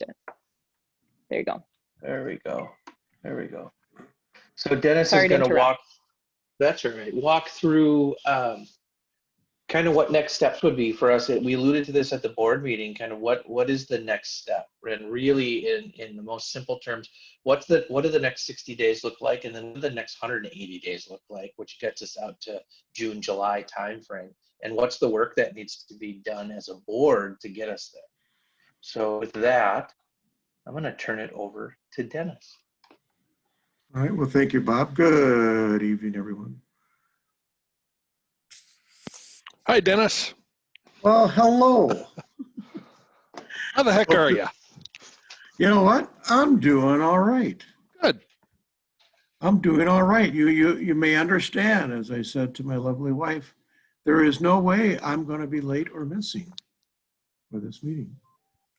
it. There you go. There we go. There we go. So Dennis Sorry is to going to interrupt. walk. That's all right. Walk through kind of what next steps would be for us. We alluded to this at the board meeting. Kind of what is the next step, and really in the most simple terms, what do the next 60 days look like, and then what do the next 180 days look like, which gets us out to June, July timeframe, and what's the work that needs to be done as a board to get us there. So with that, I'm going to turn it over to Dennis. All right, well, thank you, Bob. Good evening, everyone. Hi, Dennis. Well, hello. How the heck are you? You know what? I'm doing all right. Good. I'm doing all right. You may understand, as I said to my lovely wife, there is no way I'm going to be late or missing for this meeting.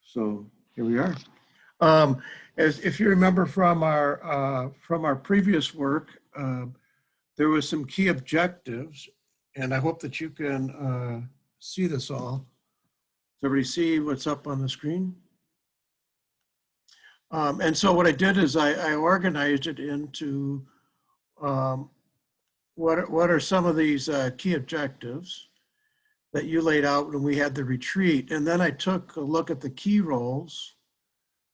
So here we are. As if you remember from our previous work, there was some key objectives, and I hope that you can see this all. Does everybody see what's up on the screen? And so what I did is I organized it into what are some of these key objectives that you laid out when we had the retreat, and then I took a look at the key roles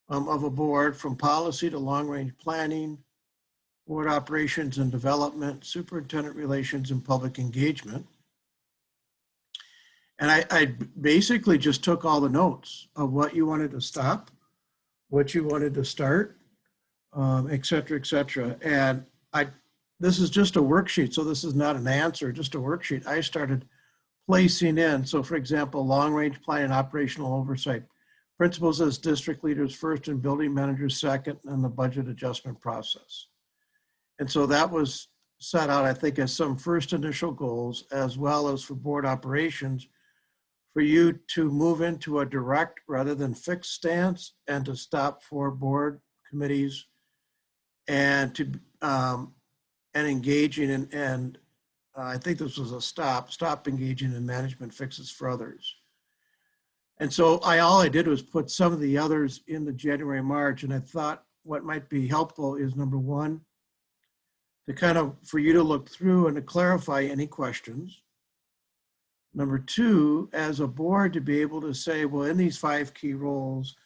of a board, from policy to long-range planning, board operations and development, superintendent relations, and public engagement. And I basically just took all the notes of what you wanted to stop, what you wanted to start, et cetera, et cetera. And this is just a worksheet, so this is not an answer, just a worksheet. I started placing in, so for example, long-range planning, operational oversight, principals as district leaders first and building managers second, and the budget adjustment process. And so that was set out, I think, as some first initial goals, as well as for board operations, for you to move into a direct rather than fixed stance, and to stop for board committees, and to and engaging in, and I think this was a stop engaging in management fixes for others. And so all I did was put some of the others in the January, March, and I thought what might be helpful is, number one, to kind of, for you to look through and to clarify any questions. Number two, as a board, to be able to say, well, in these 5 key roles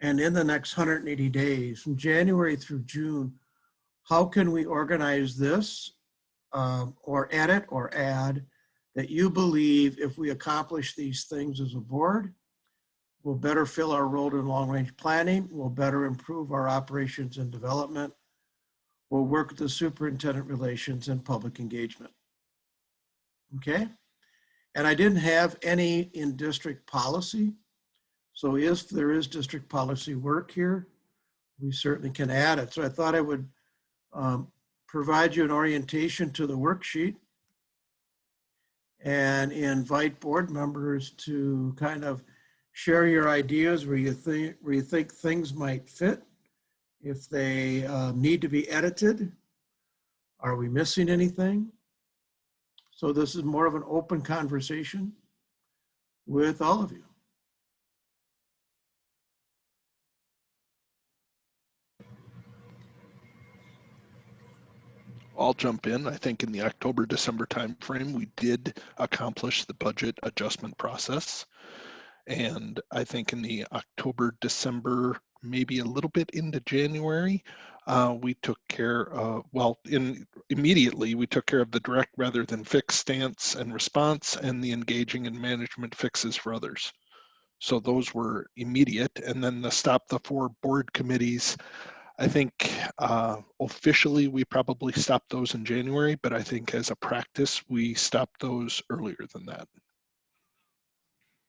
and in the next 180 days, from January through June, how can we organize this or edit or add that you believe if we accomplish these things as a board, we'll better fill our role in long-range planning, we'll better improve our operations and development, we'll work with the superintendent relations and public engagement. Okay? And I didn't have any in district policy. So if there is district policy work here, we certainly can add it. So I thought I would provide you an orientation to the worksheet and invite board members to kind of share your ideas where you think things might fit, if they need to be edited. Are we missing anything? So this is more of an open conversation with all of you. I'll jump in. I think in the October-December timeframe, we did accomplish the budget adjustment process. And I think in the October-December, maybe a little bit into January, we took care of, immediately we took care of the direct rather than fixed stance and response, and the engaging in management fixes for others. So those were immediate. And then the stop the 4 board committees, I think officially we probably stopped those in January, but I think as a practice, we stopped those earlier than that.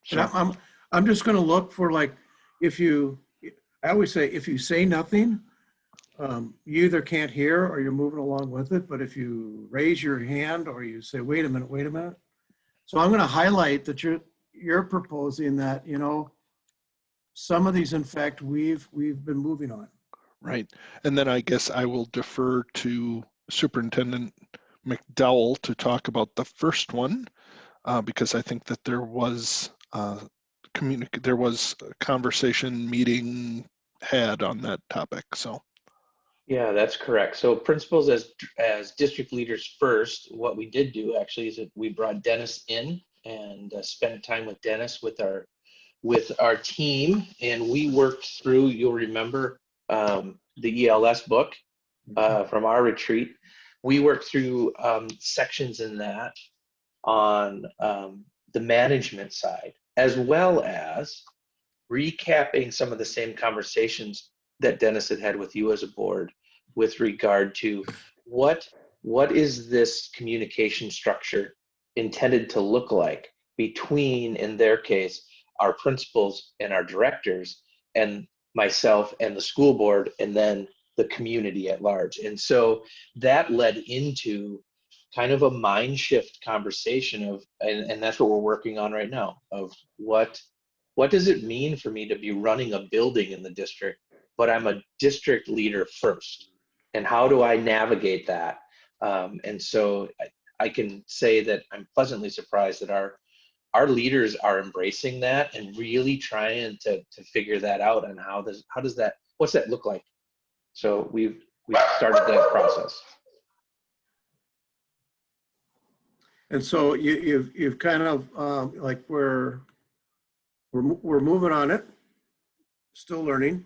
So I'm just going to look for, like, I always say, if you say nothing, you either can't hear or you're moving along with it. But if you raise your hand or you say, wait a minute. So I'm going to highlight that you're proposing that, you know, some of these, in fact, we've been moving on. Right. And then I guess I will defer to Superintendent McDowell to talk about the first one, because I think that there was there was a conversation meeting had on that topic. So Yeah, that's correct. So principals as district leaders first, what we did do actually is that we brought Dennis in and spent time with Dennis with our team, and we worked through, you'll remember, the ELS book from our retreat. We worked through sections in that on the management side, as well as recapping some of the same conversations that Dennis had with you as a board with regard to what is this communication structure intended to look like between, in their case, our principals and our directors, and myself and the school board, and then the community at large. And so that led into kind of a mind shift conversation of, and that's what we're working on right now, of what does it mean for me to be running a building in the district, but I'm a district leader first, and how do I navigate that? And so I can say that I'm pleasantly surprised that our leaders are embracing that and really trying to figure that out, and what's that look like? So we've started that process. And so you've kind of like we're moving on it, still learning.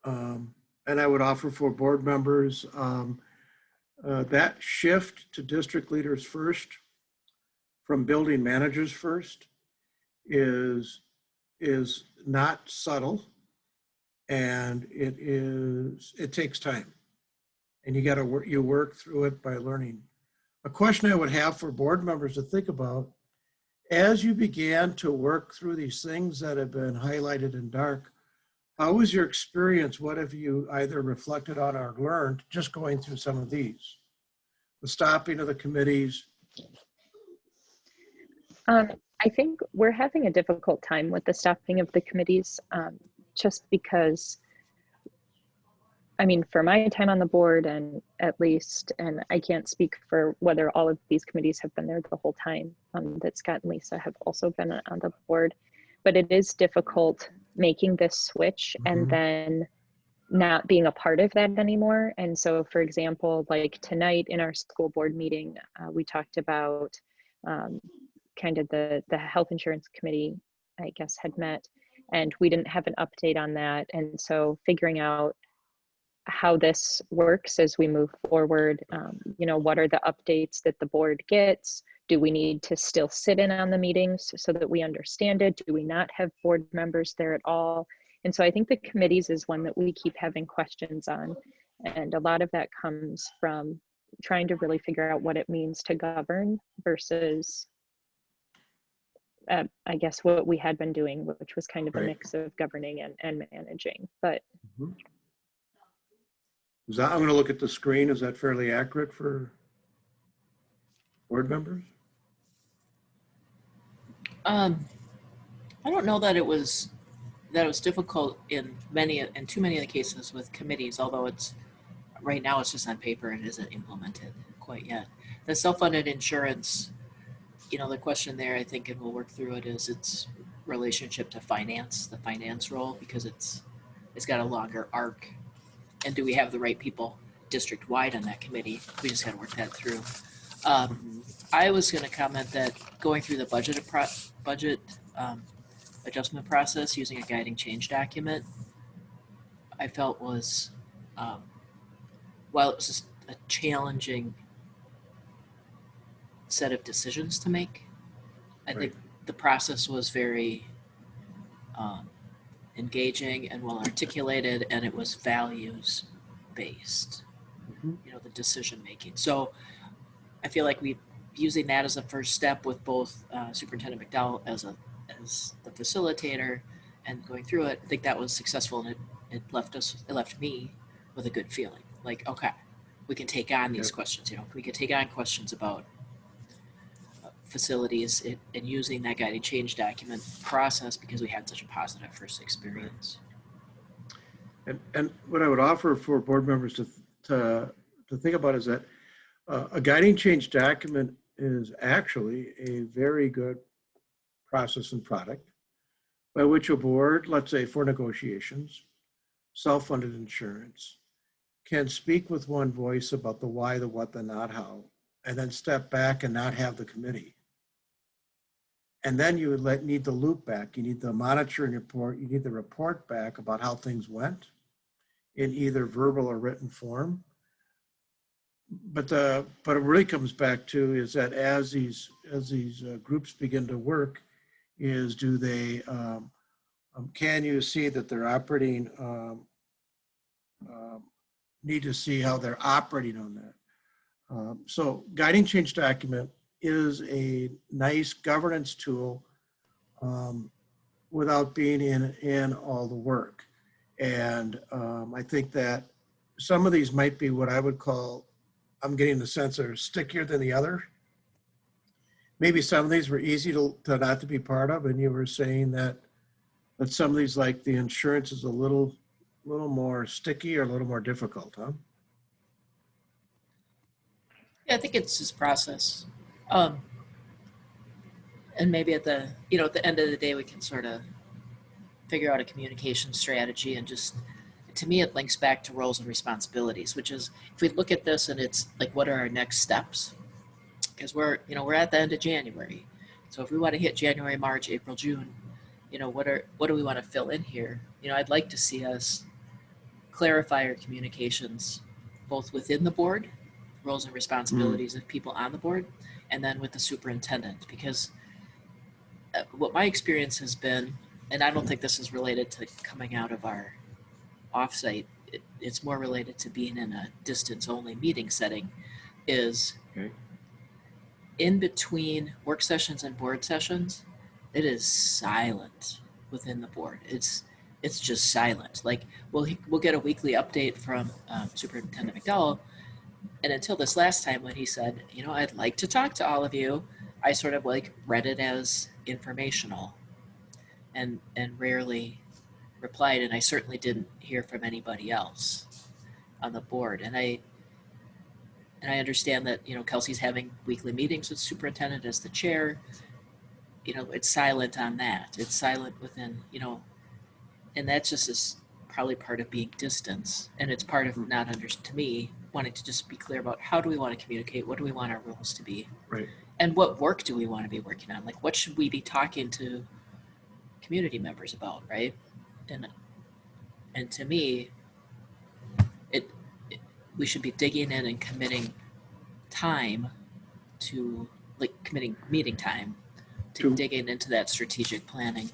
And I would offer for board members that shift to district leaders first from building managers first is not subtle, and it takes time, and you work through it by learning. A question I would have for board members to think about, as you began to work through these things that have been highlighted in dark, how was your experience? What have you either reflected on or learned just going through some of these? The stopping of the committees. I think we're having a difficult time with the stopping of the committees, just because, I mean, for my time on the board, and at least, and I can't speak for whether all of these committees have been there the whole time, that Scott and Lisa have also been on the board, but it is difficult making this switch and then not being a part of that anymore. And so, for example, like tonight in our school board meeting, we talked about kind of the health insurance committee, I guess, had met, and we didn't have an update on that. And so figuring out how this works as we move forward, what are the updates that the board gets? Do we need to still sit in on the meetings so that we understand it? Do we not have board members there at all? And so I think the committees is one that we keep having questions on. And a lot of that comes from trying to really figure out what it means to govern versus, I guess, what we had been doing, which was kind of a mix of governing and managing. But I'm going to look at the screen. Is that fairly accurate for board members? I don't know that it was difficult in too many of the cases with committees, although it's right now it's just on paper and isn't implemented quite yet. The self-funded insurance, the question there, I think, and we'll work through it, is its relationship to finance, the finance role, because it's got a longer arc. And do we have the right people district-wide on that committee? We just got to work that through. I was going to comment that going through the budget adjustment process using a guiding change document, I felt was, while it was just a challenging set of decisions to make, I think the process was very engaging and well articulated, and it was values based, the decision making. So I feel like we using that as a first step with both Superintendent McDowell as the facilitator and going through it, I think that was successful, and it left me with a good feeling. Like, okay, we can take on these questions. We can take on questions about facilities and using that guiding change document process because we had such a positive first experience. And what I would offer for board members to think about is that a guiding change document is actually a very good process and product, by which a board, let's say for negotiations, self-funded insurance, can speak with one voice about the why, the what, the not how, and then step back and not have the committee. And then you would need the loop back. You need the monitoring report. You need the report back about how things went in either verbal or written form. But it really comes back to is that as these groups begin to work, is do they can you see that they're operating? Need to see how they're operating on that. So guiding change document is a nice governance tool without being in all the work. And I think that some of these might be what I would call, I'm getting the sense are stickier than the other. Maybe some of these were easy to not to be part of, and you were saying that some of these, like the insurance, is a little more sticky or a little more difficult, huh? Yeah, I think it's just process. And maybe at the end of the day, we can sort of figure out a communication strategy. And just, to me, it links back to roles and responsibilities, which is, if we look at this and it's like, what are our next steps? Because we're at the end of January. So if we want to hit January, March, April, June, what do we want to fill in here? I'd like to see us clarify our communications, both within the board, roles and responsibilities of people on the board, and then with the superintendent. Because what my experience has been, and I don't think this is related to coming out of our offsite, it's more related to being in a distance-only meeting setting, is in between work sessions and board sessions, it is silent within the board. It's just silent. Like we'll get a weekly update from Superintendent McDowell, and until this last time when he said, I'd like to talk to all of you, I sort of like read it as informational, and rarely replied. And I certainly didn't hear from anybody else on the board. And I understand that Kelsey's having weekly meetings with superintendent as the chair. It's silent on that. It's silent within, and that's just is probably part of being distance. And it's part of to me, wanting to just be clear about how do we want to communicate? What do we want our roles to be? Right. And what work do we want to be working on? Like, what should we be talking to community members about, right? And to me, we should be digging in and committing time to, like, committing meeting time to digging into that strategic planning,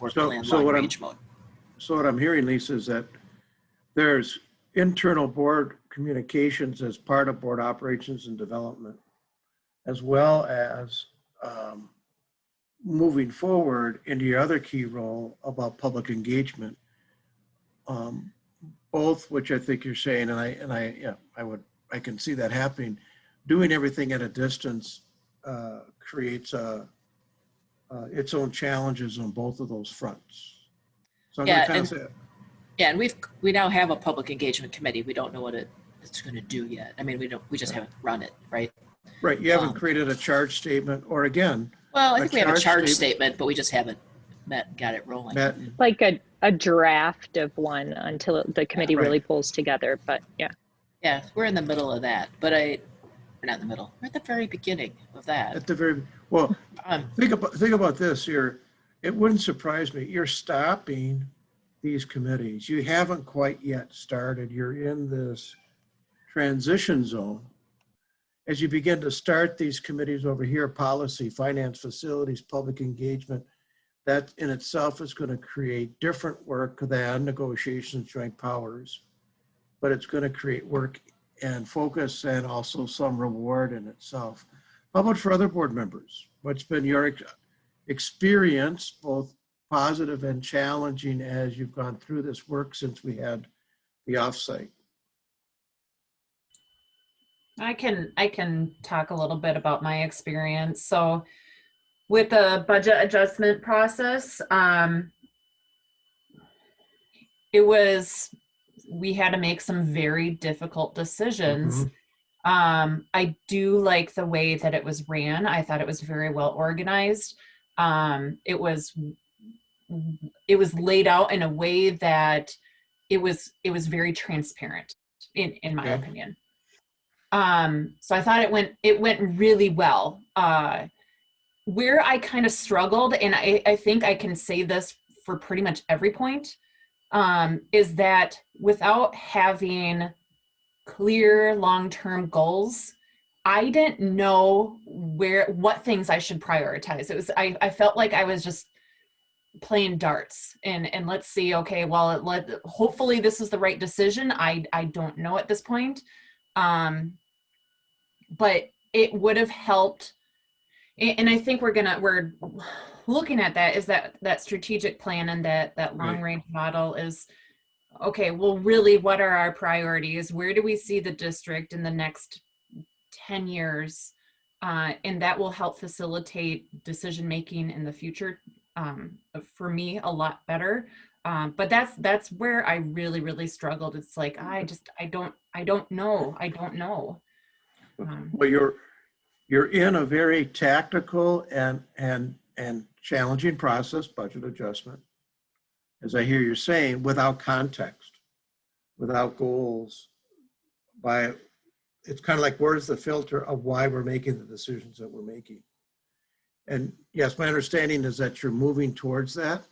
work plan, long range mode. So what I'm hearing, Lisa, is that there's internal board communications as part of board operations and development, as well as moving forward into your other key role about public engagement. Both, which I think you're saying, and I can see that happening. Doing everything at a distance creates its own challenges on both of those fronts. So I'm going to kind of say it. Yeah, and we now have a public engagement committee. We don't know what it's going to do yet. I mean, we just haven't run it, right? Right. You haven't created a charge statement, or again. Well, I think we have a charge statement, but we just haven't got it rolling. Like a draft of one until the committee really pulls together. But yeah. Yeah, we're in the middle of that, but we're not in the middle. We're at the very beginning of that. At the very well, think about this here. It wouldn't surprise me. You're stopping these committees. You haven't quite yet started. You're in this transition zone. As you begin to start these committees over here, policy, finance, facilities, public engagement, that in itself is going to create different work than negotiations, joint powers, but it's going to create work and focus and also some reward in itself. How about for other board members? What's been your experience, both positive and challenging, as you've gone through this work since we had the offsite? I can talk a little bit about my experience. So with the budget adjustment process, we had to make some very difficult decisions. I do like the way that it was ran. I thought it was very well organized. It was laid out in a way that it was very transparent in my Okay. opinion. So I thought it went really well. Where I kind of struggled, and I think I can say this for pretty much every point, is that without having clear long-term goals, I didn't know what things I should prioritize. It was I felt like I was just playing darts and let's see, okay, well, hopefully this is the right decision. I don't know at this point. But it would have helped. And I think we're looking at that is that strategic plan and that long range model is, okay, well, really, what are our priorities? Where do we see the district in the next 10 years? And that will help facilitate decision-making in the future for me a lot better. But that's where I really, really struggled. It's like, I don't know. Well, you're in a very tactical and challenging process, budget adjustment, as I hear you saying, without context, without goals. It's kind of like, where's the filter of why we're making the decisions that we're making? And yes, my understanding is that you're moving towards that.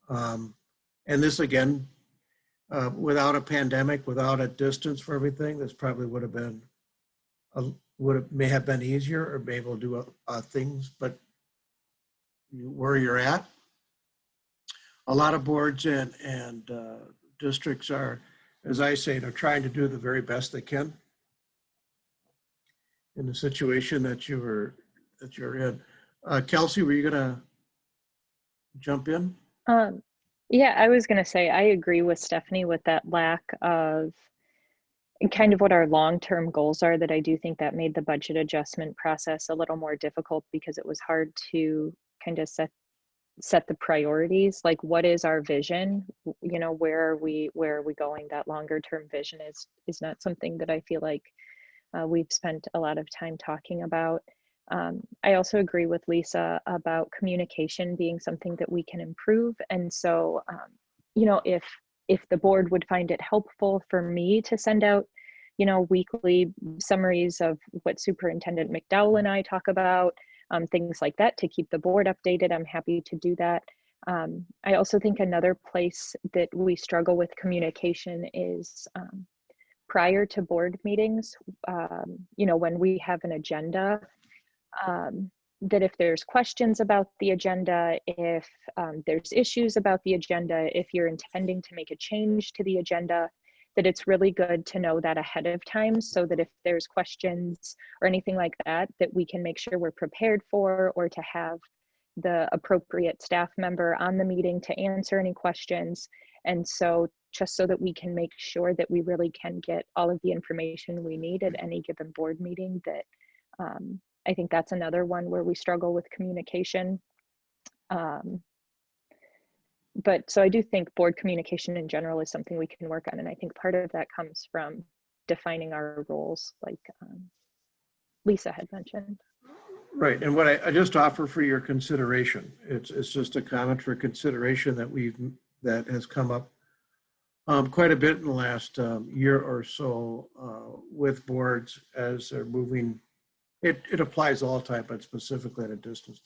And this again, without a pandemic, without a distance for everything, this probably would have been may have been easier or be able to do things, but where you're at, a lot of boards and districts are, as I say, they're trying to do the very best they can in the situation that you're in. Kelsey, were you gonna jump in? Yeah, I was going to say, I agree with Stephanie with that lack of kind of what our long-term goals are, that I do think that made the budget adjustment process a little more difficult because it was hard to kind of set the priorities. Like, what is our vision? You know, where are we going? That longer term vision is not something that I feel like we've spent a lot of time talking about. I also agree with Lisa about communication being something that we can improve. And so, you know, if the board would find it helpful for me to send out, you know, weekly summaries of what Superintendent McDowell and I talk about, things like that to keep the board updated, I'm happy to do that. I also think another place that we struggle with communication is prior to board meetings, you know, when we have an agenda, that if there's questions about the agenda, if there's issues about the agenda, if you're intending to make a change to the agenda, that it's really good to know that ahead of time, so that if there's questions or anything like that, that we can make sure we're prepared for, or to have the appropriate staff member on the meeting to answer any questions. And so just so that we can make sure that we really can get all of the information we need at any given board meeting, that I think that's another one where we struggle with communication. But so I do think board communication in general is something we can work on. And I think part of that comes from defining our roles, like Lisa had mentioned. Right, and what I just offer for your consideration, it's just a comment for consideration that has come up quite a bit in the last year or so with boards as they're moving. It applies all the time, but specifically at a distance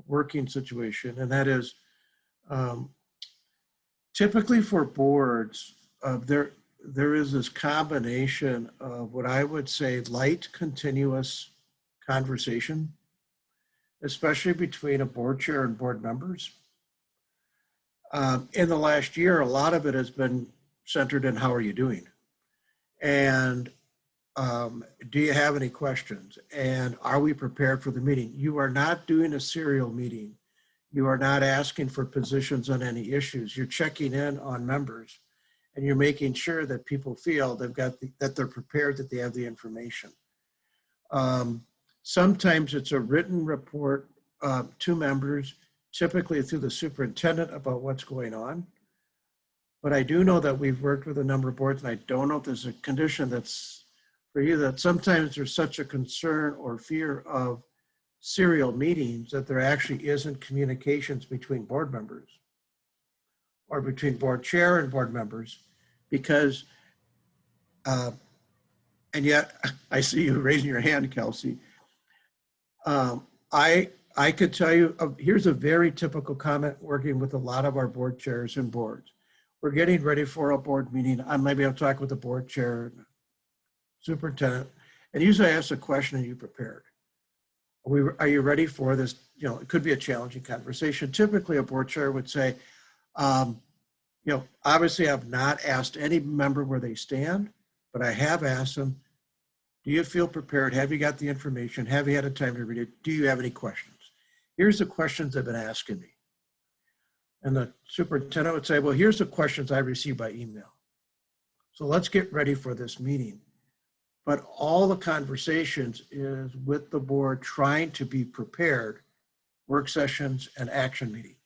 working situation, and that is typically for boards, there is this combination of what I would say light, continuous conversation, especially between a board chair and board members. In the last year, a lot of it has been centered in how are you doing? And do you have any questions? And are we prepared for the meeting? You are not doing a serial meeting. You are not asking for positions on any issues. You're checking in on members, and you're making sure that people feel that they're prepared, that they have the information. Sometimes it's a written report to members, typically through the superintendent, about what's going on. But I do know that we've worked with a number of boards, and I don't know if there's a condition that's for you, that sometimes there's such a concern or fear of serial meetings, that there actually isn't communications between board members or between board chair and board members, because, and yet I see you raising your hand, Kelsey. I could tell you, here's a very typical comment working with a lot of our board chairs and boards. We're getting ready for a board meeting. Maybe I'm talking with the board chair, superintendent, and usually I ask a question and you prepared. Are you ready for this? You know, it could be a challenging conversation. Typically a board chair would say, you know, obviously I've not asked any member where they stand, but I have asked them, do you feel prepared? Have you got the information? Have you had a time to read it? Do you have any questions? Here's the questions they've been asking me. And the superintendent would say, well, here's the questions I received by email. So let's get ready for this meeting. But all the conversations is with the board trying to be prepared, work sessions and action meetings.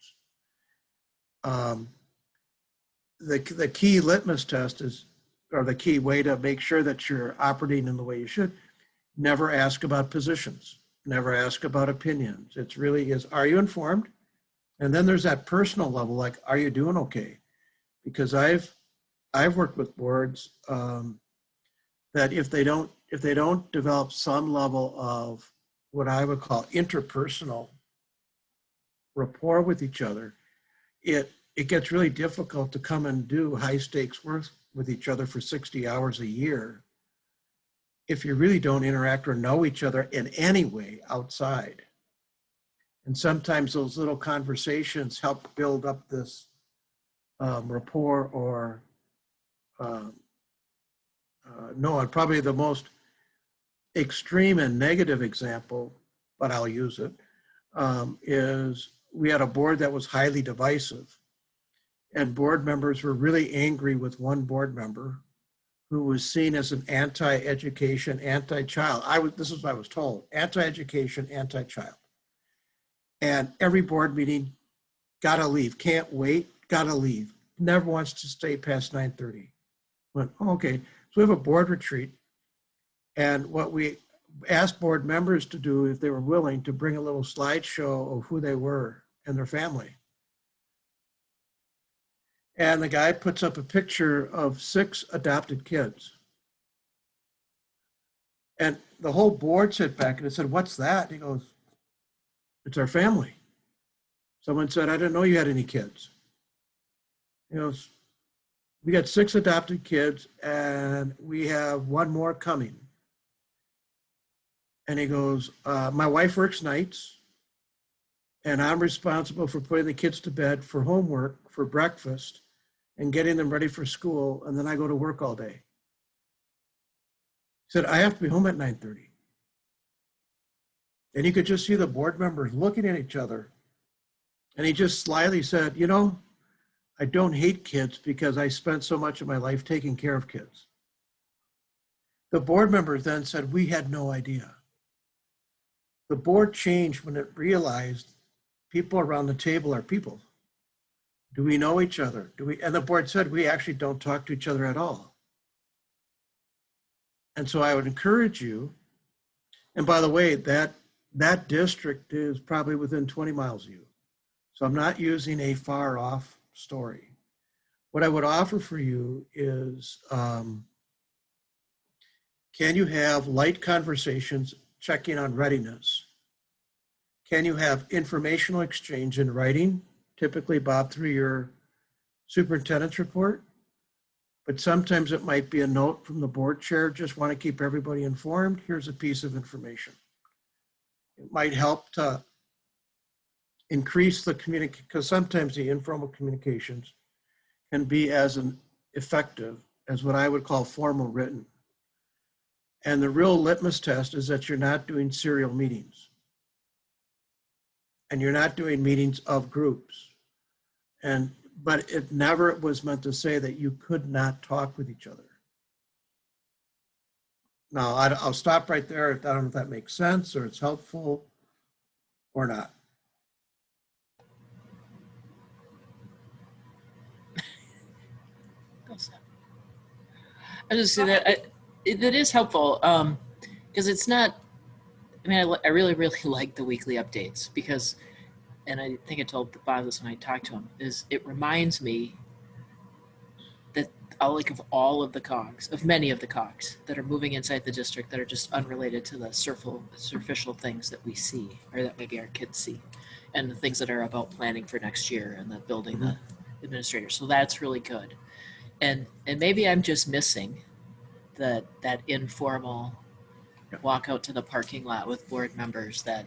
The key litmus test is, or the key way to make sure that you're operating in the way you should, never ask about positions, never ask about opinions. It's really is, are you informed? And then there's that personal level, like, are you doing okay? Because I've worked with boards that if they don't develop some level of what I would call interpersonal rapport with each other, it gets really difficult to come and do high stakes work with each other for 60 hours a year if you really don't interact or know each other in any way outside. And sometimes those little conversations help build up this rapport or no, probably the most extreme and negative example, but I'll use it, is we had a board that was highly divisive, and board members were really angry with one board member who was seen as an anti-education, anti-child. This is what I was told, anti-education, anti-child. And every board meeting, gotta leave, can't wait, gotta leave, never wants to stay past 9:30. Went, oh, okay, so we have a board retreat, and what we asked board members to do, if they were willing, to bring a little slideshow of who they were and their family. And the guy puts up a picture of 6 adopted kids. And the whole board sat back and said, what's that? He goes, it's our family. Someone said, I didn't know you had any kids. He goes, we got 6 adopted kids and we have 1 more coming. And he goes, my wife works nights and I'm responsible for putting the kids to bed, for homework, for breakfast, and getting them ready for school. And then I go to work all day. He said, I have to be home at 9:30. And you could just see the board members looking at each other. And he just slyly said, you know, I don't hate kids because I spent so much of my life taking care of kids. The board members then said, we had no idea. The board changed when it realized people around the table are people. Do we know each other? And the board said, we actually don't talk to each other at all. And so I would encourage you, and by the way, that district is probably within 20 miles of you. So I'm not using a far off story. What I would offer for you is, can you have light conversations checking on readiness? Can you have informational exchange in writing? Typically, Bob, through your superintendent's report, but sometimes it might be a note from the board chair, just want to keep everybody informed. Here's a piece of information. It might help to increase the communication, because sometimes the informal communications can be as effective as what I would call formal written. And the real litmus test is that you're not doing serial meetings. And you're not doing meetings of groups. But it never was meant to say that you could not talk with each other. Now, I'll stop right there. I don't know if that makes sense or it's helpful or not. I just say that that is helpful because it's not I mean, I really, really like the weekly updates because, and I think I told Bob this when I talked to him, is it reminds me that I'll like of all of the cogs, of many of the cogs that are moving inside the district that are just unrelated to the superficial things that we see or that maybe our kids see, and the things that are about planning for next year and the building the administrator. So that's really good. And maybe I'm just missing that informal walk out to the parking lot with board members that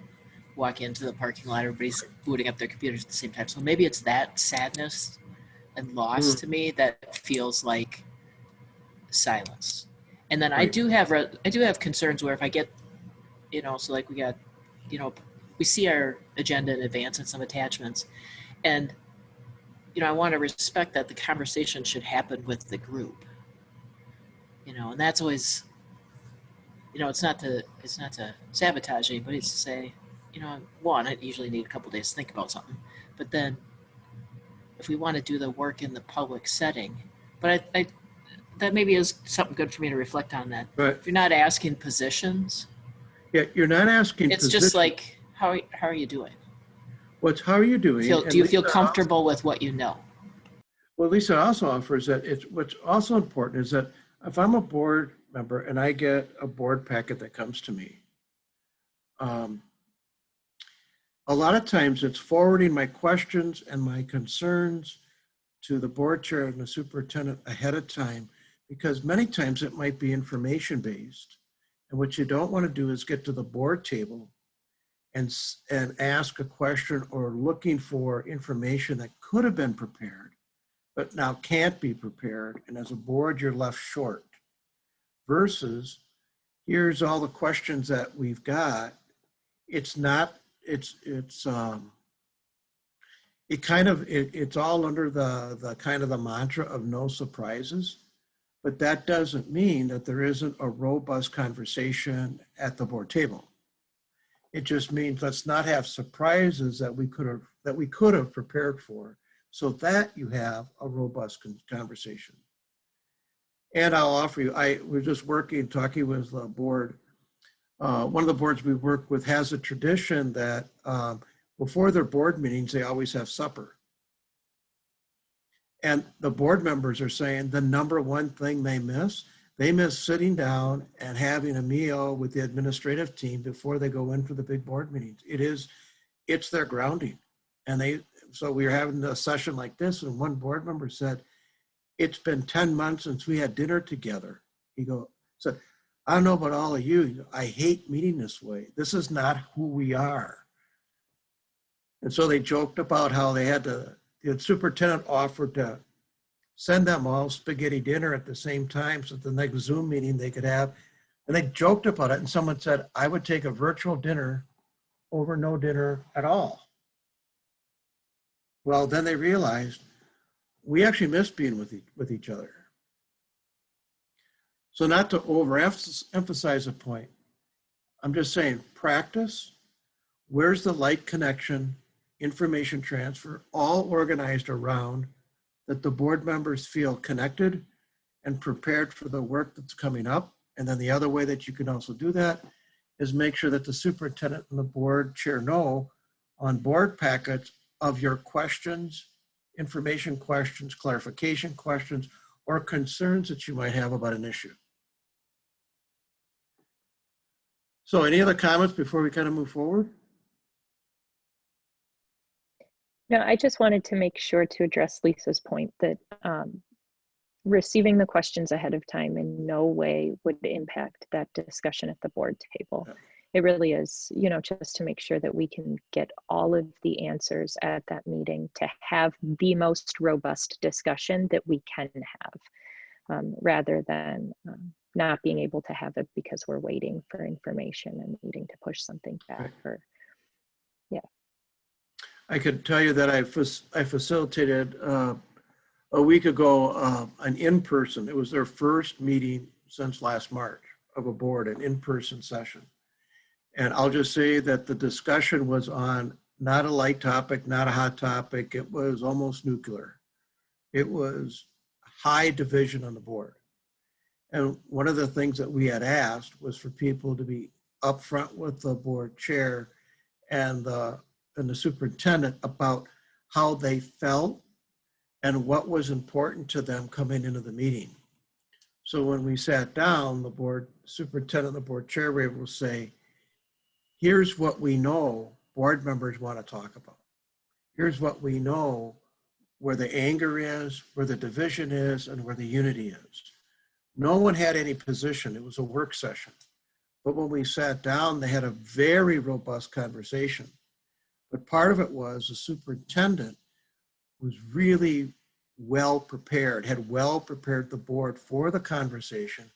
walk into the parking lot, everybody's booting up their computers at the same time. So maybe it's that sadness and loss to me that feels like silence. And then I do have concerns where if I get, so like we got, we see our agenda in advance and some attachments, and I want to respect that the conversation should happen with the group. And that's always, it's not to sabotage anybody. It's to say, one, I usually need a couple days to think about something, but then if we want to do the work in the public setting, but I that maybe is something good for me to reflect on that. Right. If you're not asking positions, Yeah, you're not asking. it's just like, how are you doing? How are you doing? Do you feel comfortable with what you know? Well, Lisa also offers that what's also important is that if I'm a board member and I get a board packet that comes to me, a lot of times it's forwarding my questions and my concerns to the board chair and the superintendent ahead of time, because many times it might be information based. And what you don't want to do is get to the board table and ask a question or looking for information that could have been prepared, but now can't be prepared. And as a board, you're left short. Versus, here's all the questions that we've got. It's all under the kind of the mantra of no surprises, but that doesn't mean that there isn't a robust conversation at the board table. It just means let's not have surprises that we could have prepared for, so that you have a robust conversation. And I'll offer you, we're just talking with the board. One of the boards we work with has a tradition that before their board meetings, they always have supper. And the board members are saying the number one thing they miss sitting down and having a meal with the administrative team before they go in for the big board meetings. It's their grounding. And so we were having a session like this, and one board member said, it's been 10 months since we had dinner together. He said, I don't know about all of you, I hate meeting this way. This is not who we are. And so they joked about how the superintendent offered to send them all spaghetti dinner at the same time so the next Zoom meeting they could have. And they joked about it, and someone said, I would take a virtual dinner over no dinner at all. Well, then they realized we actually miss being with each other. So not to overemphasize a point, I'm just saying practice, where's the light connection, information transfer, all organized around that the board members feel connected and prepared for the work that's coming up. And then the other way that you can also do that is make sure that the superintendent and the board chair know on board packets of your questions, information questions, clarification questions, or concerns that you might have about an issue. So any other comments before we kind of move forward? No, I just wanted to make sure to address Lisa's point that receiving the questions ahead of time in no way would impact that discussion at the board table. Yeah. It really is, just to make sure that we can get all of the answers at that meeting to have the most robust discussion that we can have, rather than not being able to have it because we're waiting for information and needing to push something back. Right. Yeah. I could tell you that I facilitated a week ago an in-person. It was their first meeting since last March of a board, an in-person session. And I'll just say that the discussion was on not a light topic, not a hot topic. It was almost nuclear. It was high division on the board. And one of the things that we had asked was for people to be upfront with the board chair and the superintendent about how they felt and what was important to them coming into the meeting. So when we sat down, the board superintendent and the board chair were able to say, here's what we know board members want to talk about. Here's what we know where the anger is, where the division is, and where the unity is. No one had any position. It was a work session. But when we sat down, they had a very robust conversation. But part of it was the superintendent was really well prepared, had well prepared the board for the conversation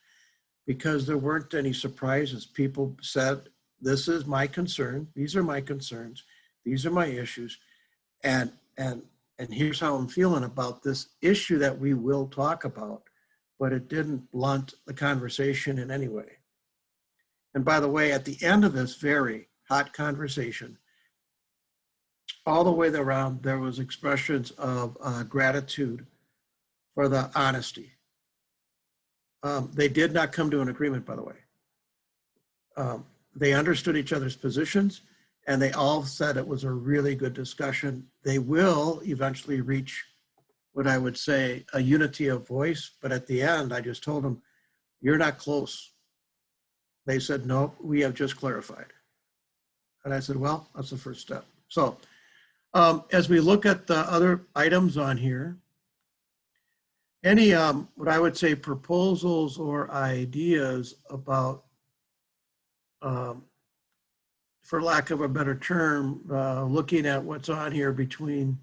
because there weren't any surprises. People said, this is my concern. These are my concerns. These are my issues. And here's how I'm feeling about this issue that we will talk about, but it didn't blunt the conversation in any way. And by the way, at the end of this very hot conversation, all the way around, there was expressions of gratitude for the honesty. They did not come to an agreement, by the way. They understood each other's positions, and they all said it was a really good discussion. They will eventually reach what I would say a unity of voice, but at the end, I just told them, you're not close. They said, no, we have just clarified. And I said, well, that's the first step. So as we look at the other items on here, any, what I would say, proposals or ideas about, for lack of a better term, looking at what's on here between,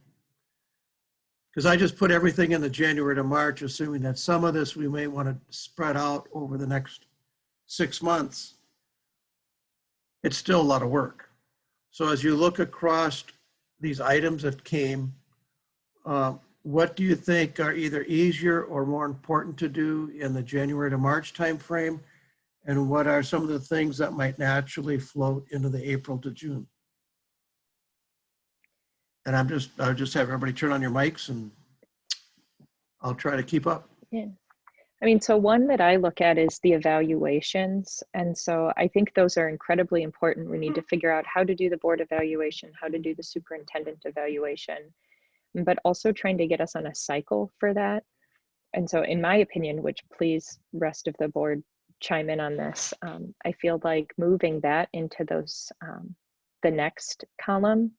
because I just put everything in the January to March, assuming that some of this we may want to spread out over the next 6 months. It's still a lot of work. So as you look across these items that came, what do you think are either easier or more important to do in the January to March timeframe? And what are some of the things that might naturally float into the April to June? And I'll just have everybody turn on your mics and I'll try to keep up. Yeah. I mean, so one that I look at is the evaluations. And so I think those are incredibly important. We need to figure out how to do the board evaluation, how to do the superintendent evaluation, but also trying to get us on a cycle for that. And so in my opinion, which please rest of the board chime in on this, I feel like moving that into those, the next column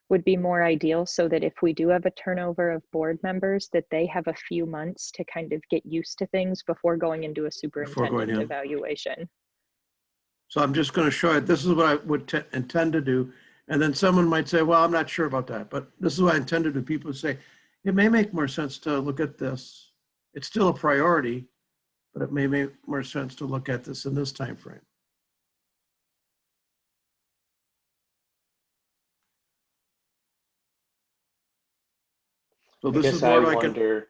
would be more ideal, so that if we do have a turnover of board members, that they have a few months to kind of get used to things before going into a superintendent evaluation. So I'm just going to show you, this is what I would intend to do. And then someone might say, well, I'm not sure about that, but this is what I intend to do. People say, it may make more sense to look at this. It's still a priority, but it may make more sense to look at this in this time frame. So this is I more like wonder,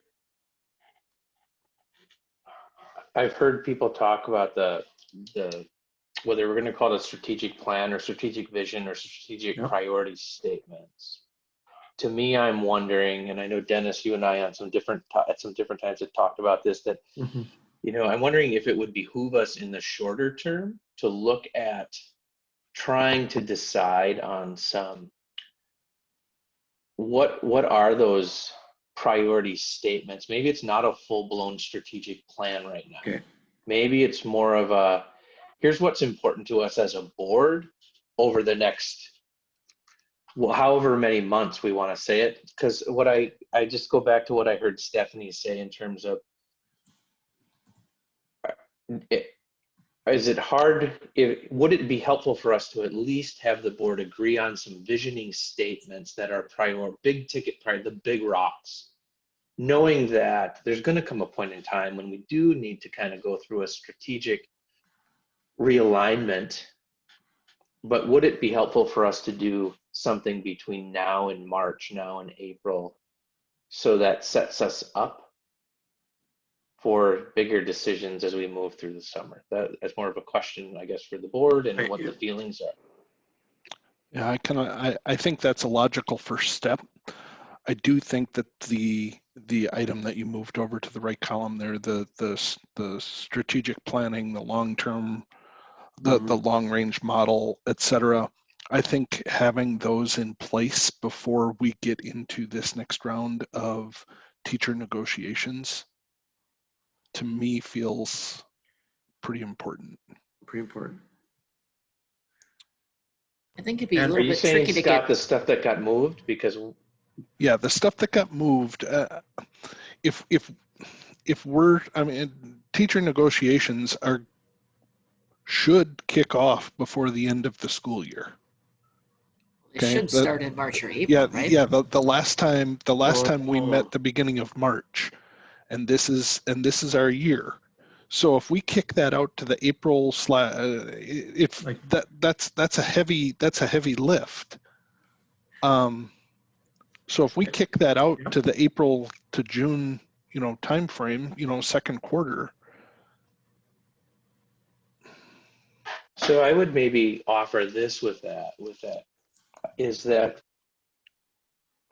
I've heard people talk about the whether we're going to call it a strategic plan or strategic vision or strategic priority statements. To me, I'm wondering, and I know Dennis, you and I on some different times have talked about this, that you know, I'm wondering if it would behoove us in the shorter term to look at trying to decide on some what are those priority statements. Maybe it's not a full-blown strategic plan right now. Okay. Maybe it's more of a, here's what's important to us as a board over the next, well, however many months we want to say it. Because what I just go back to what I heard Stephanie say in terms of, is it hard, would it be helpful for us to at least have the board agree on some visioning statements that are big ticket, the big rocks, knowing that there's going to come a point in time when we do need to kind of go through a strategic realignment, but would it be helpful for us to do something between now and March, now and April, so that sets us up for bigger decisions as we move through the summer? That's more of a question, I guess, for the board and what the feelings are. Yeah, I think that's a logical first step. I do think that the item that you moved over to the right column there, the strategic planning, the long-term the long range model, et cetera. I think having those in place before we get into this next round of teacher negotiations, to me, feels pretty important. Pretty important. I think it'd be a And Are little you bit saying, tricky to Scott, get. the stuff that got moved? Because Yeah, the stuff that got moved, if we're, I mean, teacher negotiations should kick off before the end of the school year. It Okay, should start in March or April, Yeah, right? yeah. The last time we Oh. met the beginning of March, and this is our year. So if we kick that out to the April if Like- that's a heavy lift. So if we kick that out to the April to June, time frame, second quarter. so I would maybe offer this with that is that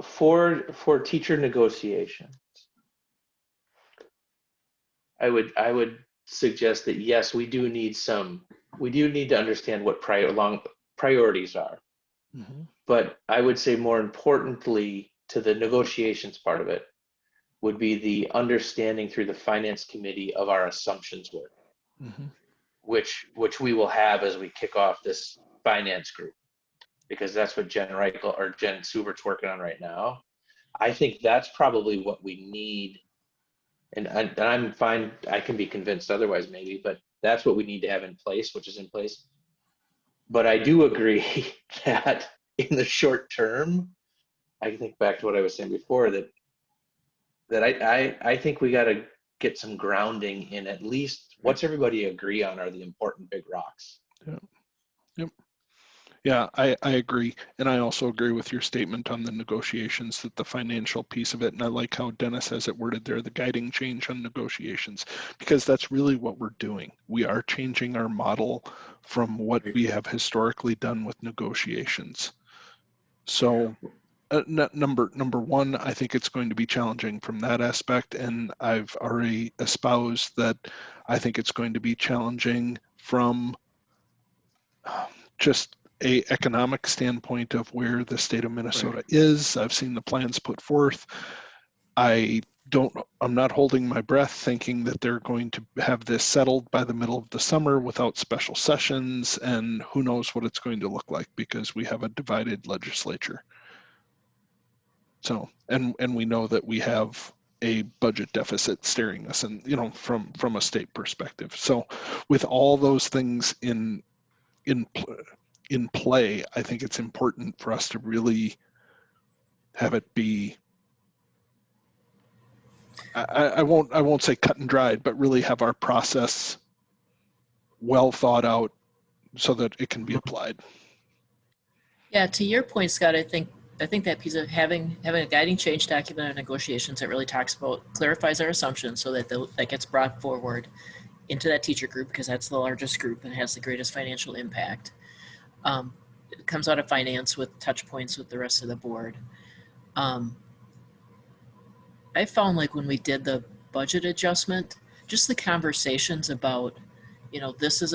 for teacher negotiations, I would suggest that yes, we do need to understand what priorities are. Mhm. But I would say more importantly to the negotiations part of it would be the understanding through the finance committee of our assumptions work, Mhm. which we will have as we kick off this finance group, because that's what Jen Reichel or Jen Subert's working on right now. I think that's probably what we need. And I'm fine, I can be convinced otherwise maybe, but that's what we need to have in place, which is in place. But I do agree that in the short term, I think back to what I was saying before, that I think we got to get some grounding in at least what's everybody agree on are the important big rocks. Yeah, I agree. And I also agree with your statement on the negotiations, that the financial piece of it, and I like how Dennis has it worded there, the guiding change on negotiations, because that's really what we're doing. We are changing our model from what we have historically done with negotiations. So number one, I think it's going to be challenging from that aspect. And I've already espoused that I think it's going to be challenging from just a economic standpoint of where the state of Minnesota is. I've seen the plans put forth. I'm not holding my breath thinking that they're going to have this settled by the middle of the summer without special sessions, and who knows what it's going to look like, because we have a divided legislature. So, and we know that we have a budget deficit staring us, and from a state perspective. So with all those things in play, I think it's important for us to really have it be, I won't say cut and dried, but really have our process well thought out so that it can be applied. Yeah, to your point, Scott, I think that piece of having a guiding change document on negotiations that really clarifies our assumptions, so that that gets brought forward into that teacher group, because that's the largest group and has the greatest financial impact. It comes out of finance with touch points with the rest of the board. I found, like, when we did the budget adjustment, just the conversations about, this is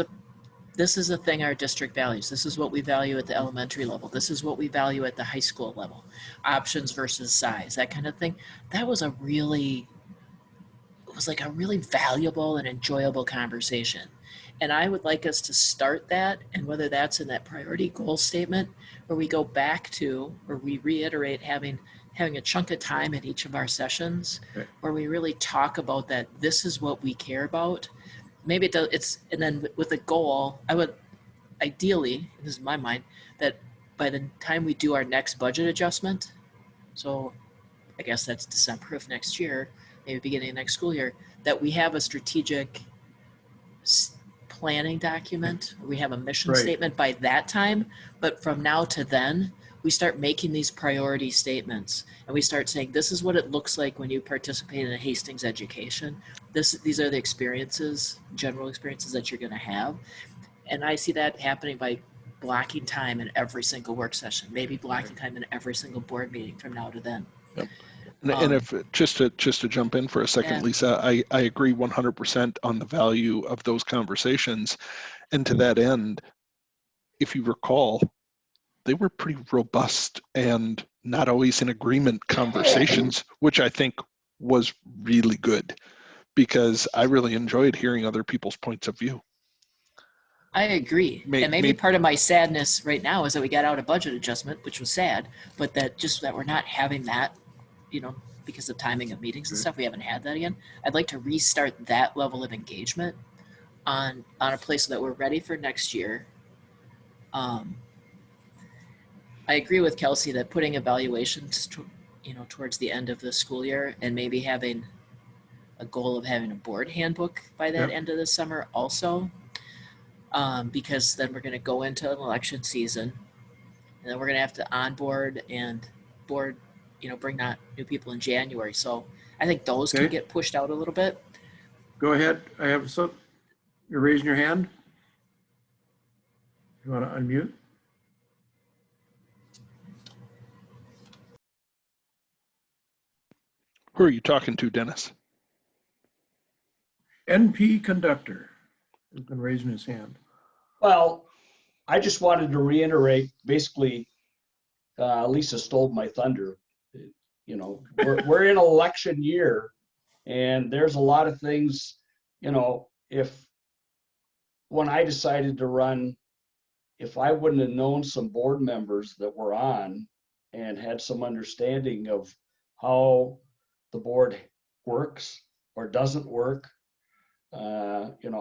a thing our district values. This is what we value at the elementary level. This is what we value at the high school level. Options versus size, that kind of thing. That was a really valuable and enjoyable conversation. And I would like us to start that, and whether that's in that priority goal statement, where we go back to, or we reiterate having a chunk of time in each of our sessions, Right. where we really talk about that. This is what we care about. Maybe and then with a goal, I would ideally, this is my mind, that by the time we do our next budget adjustment, so I guess that's December of next year, maybe beginning of next school year, that we have a strategic planning document. We have a mission Right. statement by that time, but from now to then, we start making these priority statements, and we start saying, this is what it looks like when you participate in a Hastings education. These are the experiences, general experiences that you're going to have. And I see that happening by blocking time in every single work session, maybe blocking time in every single board meeting from now to then. Yep. And if just to jump in for a second, Yeah. Lisa, I agree 100% on the value of those conversations. And to that end, if you recall, they were pretty robust and not always in agreement conversations, which I think was really good because I really enjoyed hearing other people's points of view. I agree. And maybe part of my sadness right now is that we got out a budget adjustment, which was sad, but that we're not having that, because of timing of meetings and stuff, we haven't had that again. I'd like to restart that level of engagement on a place so that we're ready for next year. I agree with Kelsey that putting evaluations, towards the end of the school year and maybe having a goal of having a board handbook by that end of the summer also, because then we're going to go into an election season and then we're going to have to onboard and board, bring on new people in January. So I think those can get pushed out a little bit. Go ahead. I have some. You're raising your hand. You want to unmute? Who are you talking to, Dennis? NP Conductor has been raising his hand. Well, I just wanted to reiterate, basically, Lisa stole my thunder. We're in election year and there's a lot of things, when I decided to run, if I wouldn't have known some board members that were on and had some understanding of how the board works or doesn't work,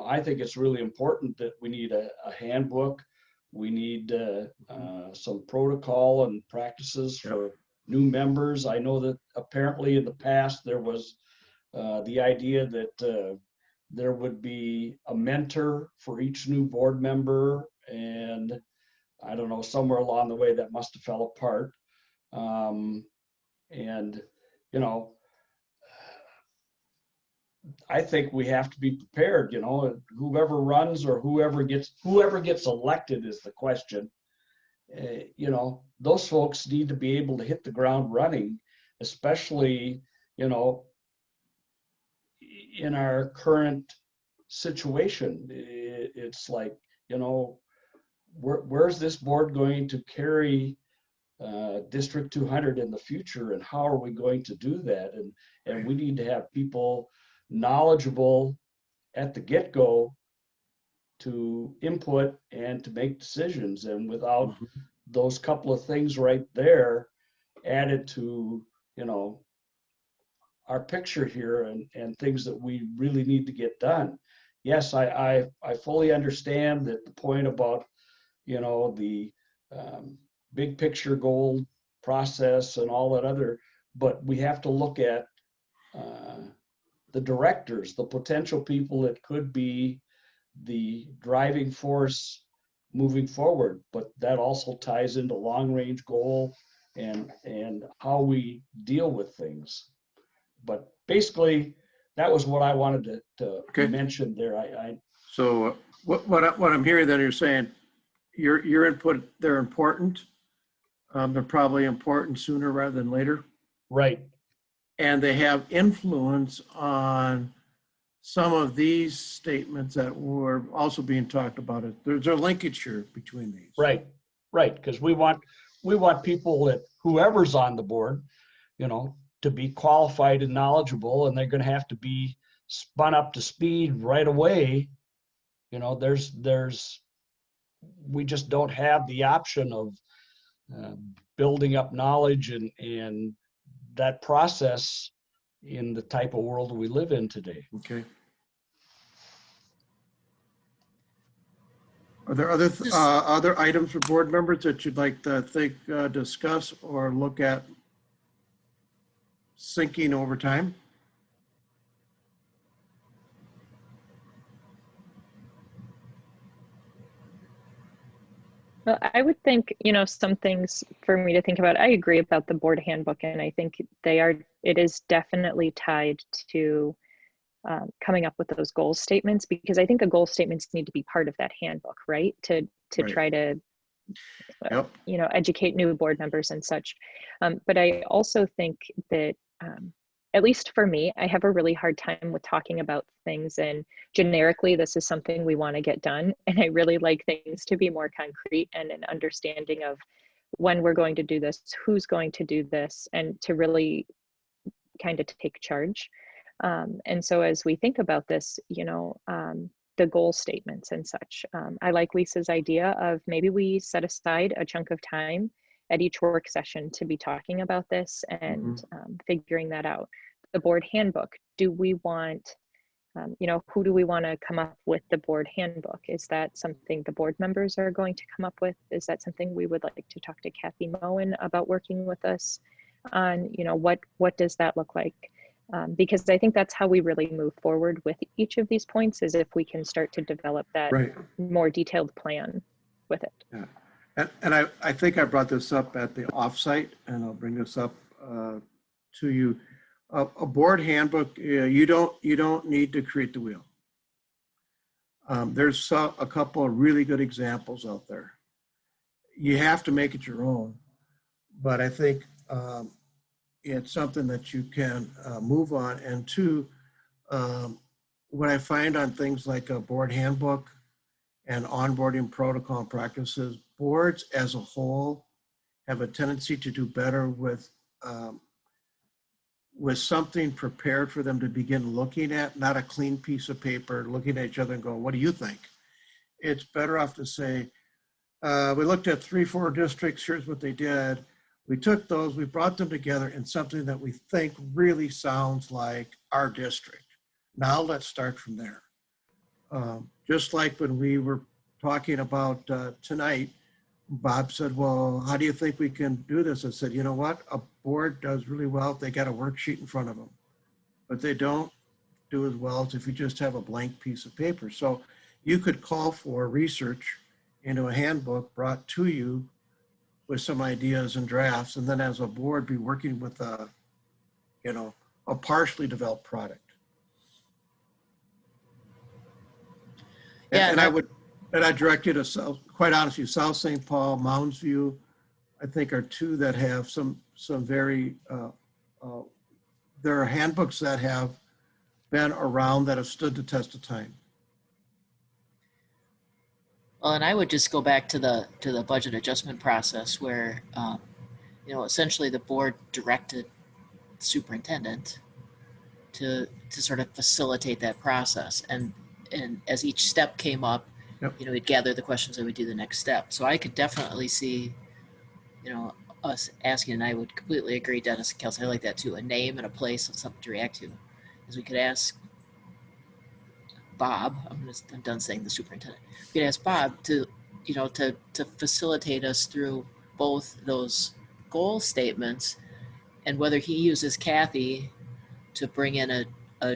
I think it's really important that we need a handbook. We need some protocol and practices for new members. I know that apparently in the past there was the idea that there would be a mentor for each new board member, and I don't know, somewhere along the way that must have fell apart. I think we have to be prepared, whoever runs or whoever gets elected is the question. Those folks need to be able to hit the ground running, especially, in our current situation. It's like, where's this board going to carry District 200 in the future, and how are we going to do that? And we need to have people knowledgeable at the get-go to input and to make decisions. And without those couple of things right there added to, our picture here and things that we really need to get done. Yes, I fully understand that the point about, the big picture goal process and all that other, but we have to look at the directors, the potential people that could be the driving force moving forward. But that also ties into long range goal and how we deal with things. But basically, that was what I wanted to mention there. So what I'm hearing that you're saying, your input, they're important. They're probably important sooner rather than later. Right. And they have influence on some of these statements that were also being talked about. There's a linkage here between these. Right. Because we want people that whoever's on the board, to be qualified and knowledgeable, and they're going to have to be spun up to speed right away. We just don't have the option of building up knowledge and that process in the type of world we live in today. Okay. Are there other items for board members that you'd like to discuss or look at syncing over time? Well, I would think, some things for me to think about. I agree about the board handbook, and I think it is definitely tied to coming up with those goal statements, because I think the goal statements need to be part of that handbook, right? To Right. try to, educate new board members and such. But I also think that at least for me, I have a really hard time with talking about things and generically, this is something we want to get done. And I really like things to be more concrete and an understanding of when we're going to do this, who's going to do this, and to really kind of take charge. And so as we think about this, the goal statements and such, I like Lisa's idea of maybe we set aside a chunk of time at each work session to be talking about this and figuring that out. The board handbook, do we want, who do we want to come up with the board handbook? Is that something the board members are going to come up with? Is that something we would like to talk to Kathy Moen about working with us on? What does that look like? Because I think that's how we really move forward with each of these points, is if we can start to develop that more detailed plan with it. Yeah. And I think I brought this up at the offsite, and I'll bring this up to you. A board handbook, you don't need to create the wheel. There's a couple of really good examples out there. You have to make it your own, but I think it's something that you can move on. And two, what I find on things like a board handbook and onboarding protocol and practices, boards as a whole have a tendency to do better with something prepared for them to begin looking at, not a clean piece of paper, looking at each other and going, what do you think? It's better off to say, we looked at 3-4 districts, here's what they did. We took those, we brought them together in something that we think really sounds like our district. Now let's start from there. Just like when we were talking about tonight, Bob said, well, how do you think we can do this? I said, you know what? A board does really well if they got a worksheet in front of them, but they don't do as well as if you just have a blank piece of paper. So you could call for research into a handbook brought to you with some ideas and drafts, and then as a board be working with a partially developed product. Yeah, and I direct you to South, quite honestly, South St. Paul, Mounds View, I think are two that have some very, there are handbooks that have been around that have stood the test of time. Well, and I would just go back to the budget adjustment process where, essentially the board directed the superintendent to sort of facilitate that process. And as each step came up, we'd gather the questions and we'd do the next step. So I could definitely see, us asking, and I would completely agree, Dennis and Kelsey, I like that too, a name and a place and something to react to. As we could ask Bob, I'm done saying the superintendent. We could ask Bob to facilitate us through both those goal statements and whether he uses Kathy to bring in a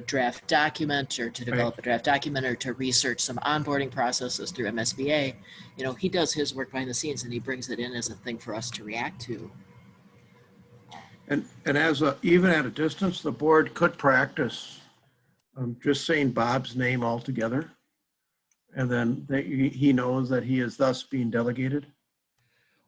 draft document or to develop a draft document or to research some onboarding processes through MSBA. He does his work behind the scenes and he brings it in as a thing for us to react to. And even at a distance, the board could practice just saying Bob's name altogether, and then he knows that he is thus being delegated.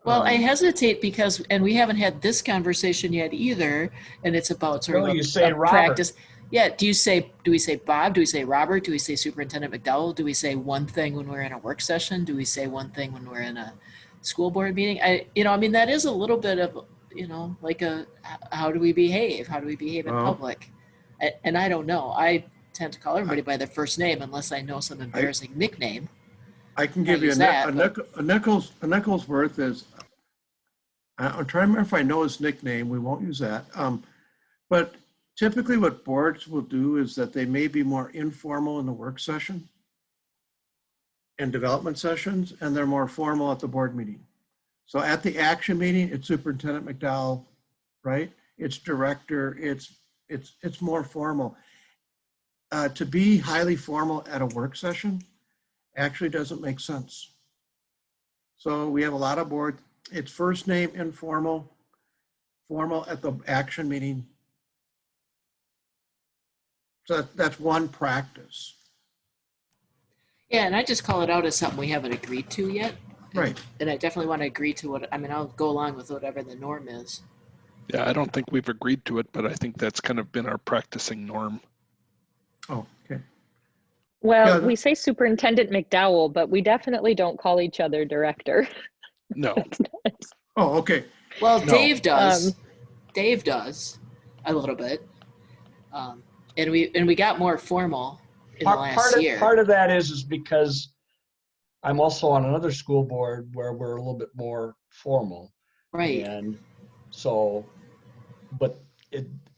Well, I hesitate because, and we haven't had this conversation yet either, and it's about sort of a practice. Yeah. Do we say Bob? Do we say Robert? Do we say Superintendent McDowell? Do we say one thing when we're in a work session? Do we say one thing when we're in a school board meeting? That is a little bit of, like how do we behave? How do we behave in public? And I don't know. I tend to call everybody by their first name unless I know some embarrassing nickname. I can give you a nickel's worth is, I'm trying to remember if I know his nickname. We won't use that. But typically what boards will do is that they may be more informal in the work session and development sessions, and they're more formal at the board meeting. So at the action meeting, it's Superintendent McDowell, right? It's director, it's more formal. To be highly formal at a work session actually doesn't make sense. So we have a lot of board, it's first name, informal, formal at the action meeting. So that's one practice. Yeah, and I just call it out as something we haven't agreed to yet. Right. And I definitely want to agree to I'll go along with whatever the norm is. Yeah, I don't think we've agreed to it, but I think that's kind of been our practicing norm. Oh, okay. Well, Yeah, we say Superintendent McDowell, but we definitely don't call each other director. No, Oh, okay. Well, No. Dave does. Um, Dave does a little bit. And we got more formal in the last year. Part of that is because I'm also on another school board where we're a little bit more formal. Right. And so, but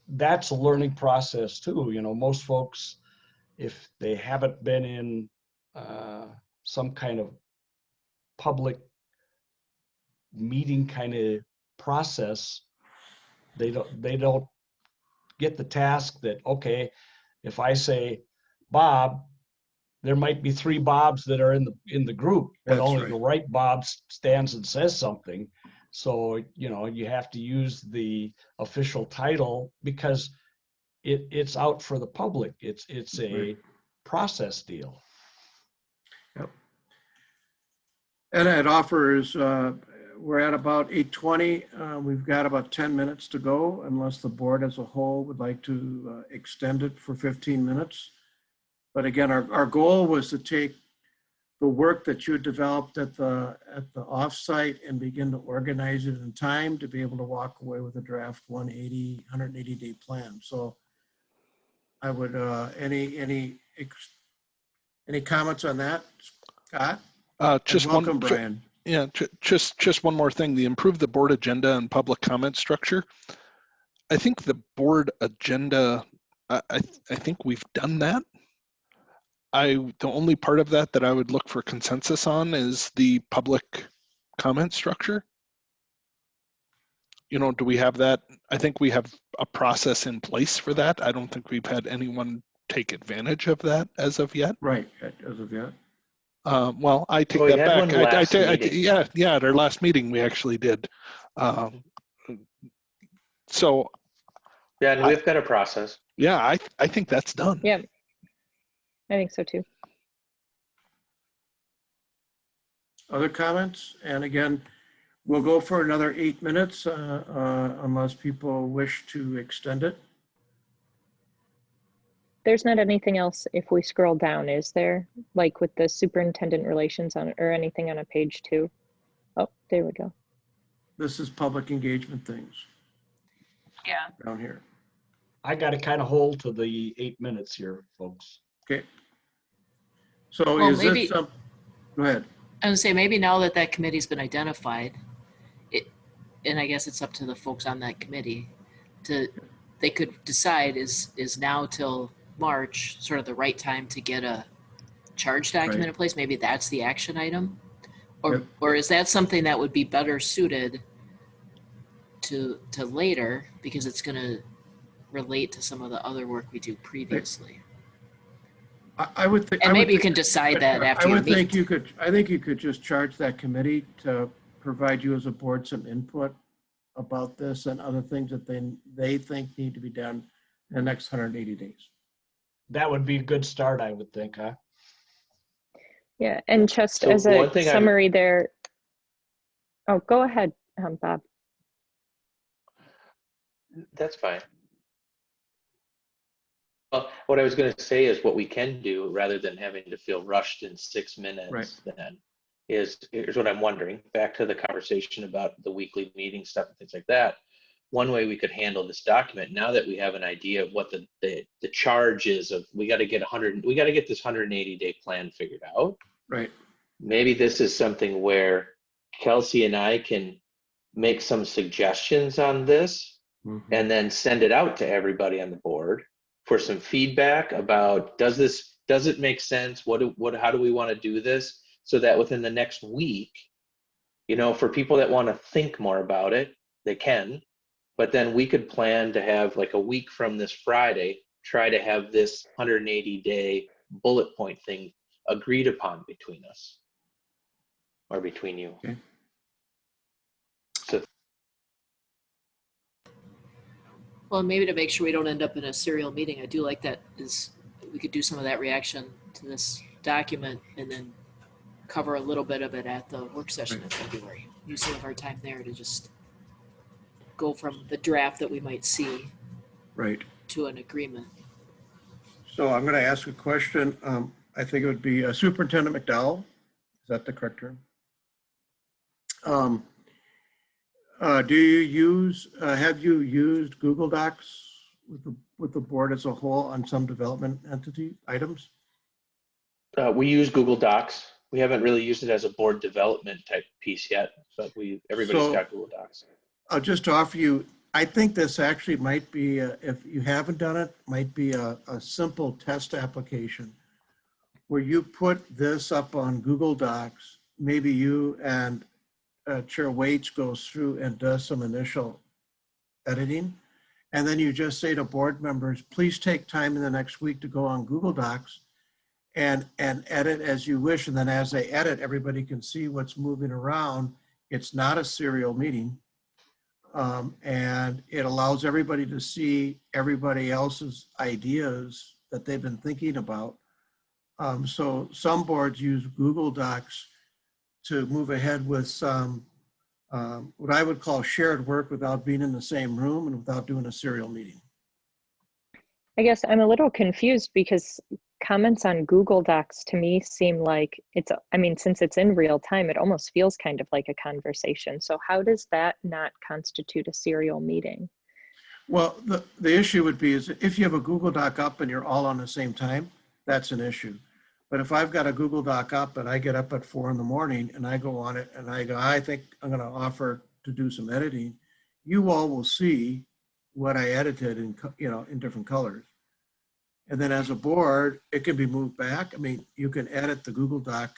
that's a learning process too. You know, most folks, if they haven't been in some kind of public meeting kind of process, they don't get the task that, okay, if I say Bob, there might be 3 Bobs that are in the group, but That's only right. the right Bob stands and says something. So, you know, you have to use the official title because it's out for the public. It's a Right. process deal. Yep. And it offers, we're at about 8:20. We've got about 10 minutes to go unless the board as a whole would like to extend it for 15 minutes. But again, our goal was to take the work that you developed at the offsite and begin to organize it in time to be able to walk away with a draft 180 day plan. So I would, any comments on that, Scott? just And welcome, one. Brian. Yeah, just one more thing. The improve the board agenda and public comment structure. I think the board agenda, I think we've done that. The only part of that I would look for consensus on is the public comment structure. You know, do we have that? I think we have a process in place for that. I don't think we've had anyone take advantage of that as of yet. Right, as of yet. Well, I take We that had back. one last meeting. Yeah, at our last meeting, we actually did. So Yeah, and we've got a process. yeah, I think that's done. yeah, I think so too. Other comments? And again, we'll go for another 8 minutes unless people wish to extend it. There's not anything else if we scroll down, is there? Like with the superintendent relations on, or anything on a page 2? Oh, there we go. This is public engagement things Yeah. down here. I got to kind of hold to the 8 minutes here, folks. Okay. So Well, is maybe- this some, go ahead. I would say maybe now that that committee's been identified, and I guess it's up to the folks on that committee they could decide is now till March sort of the right time to get a charge document Right. in place. Maybe that's the action item, or Yep. or is that something that would be better suited to later because it's going to relate to some of the other work we do previously. I would think. And maybe you can decide that after you I would think meet. I think you could just charge that committee to provide you as a board some input about this and other things that they think need to be done in the next 180 days. That would be a good start, I would think, huh? Yeah, and just So as one a thing summary there. Oh, go ahead, Bob. That's fine. Well, what I was going to say is what we can do rather than having to feel rushed in 6 minutes Right. then here's what I'm wondering, back to the conversation about the weekly meeting stuff and things like that. One way we could handle this document, now that we have an idea of what the charge is of, we got to get this 180-day plan figured out. Right. Maybe this is something where Kelsey and I can make some suggestions on this and then send it out to everybody on the board for some feedback about, does it make sense? How do we want to do this? So that within the next week, for people that want to think more about it, they can, but then we could plan to have like a week from this Friday, try to have this 180-day bullet point thing agreed upon between us or between you. Okay. So Well, maybe to make sure we don't end up in a serial meeting, I do like that is we could do some of that reaction to this document and then cover a little bit of it at the work session in February. Use some of our time there to just go from the draft that we might see Right. to an agreement. So I'm going to ask a question. I think it would be Superintendent McDowell. Is that the correct term? Do you use, have you used Google Docs with the board as a whole on some development entity items? We use Google Docs. We haven't really used it as a board development type piece yet, but everybody's So- got Google Docs. I'll just offer you, I think this actually might be, if you haven't done it, might be a simple test application where you put this up on Google Docs, maybe you and Chair Waits goes through and does some initial editing. And then you just say to board members, please take time in the next week to go on Google Docs and edit as you wish. And then as they edit, everybody can see what's moving around. It's not a serial meeting. And it allows everybody to see everybody else's ideas that they've been thinking about. So some boards use Google Docs to move ahead with some, what I would call shared work without being in the same room and without doing a serial meeting. I guess I'm a little confused because comments on Google Docs to me seem like I mean, since it's in real time, it almost feels kind of like a conversation. So how does that not constitute a serial meeting? Well, the issue would be is if you have a Google Doc up and you're all on the same time, that's an issue. But if I've got a Google Doc up and I get up at 4 a.m. and I go on it and I go, I think I'm going to offer to do some editing, you all will see what I edited in, in different colors. And then as a board, it can be moved back. I mean, you can edit the Google Doc.